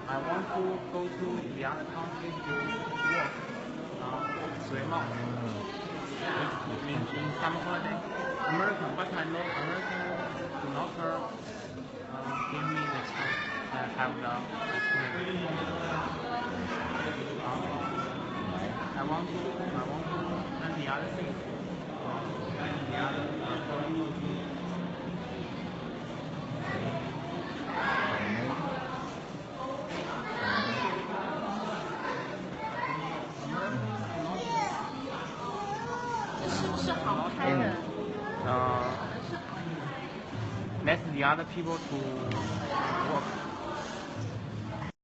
I want to go to the other country to work. 学贸 in summer holiday. American, but I know American do not give me the chance have the opportunity. I want to learn the other thing. Learn the other foreign 是不是好开的？let the other people to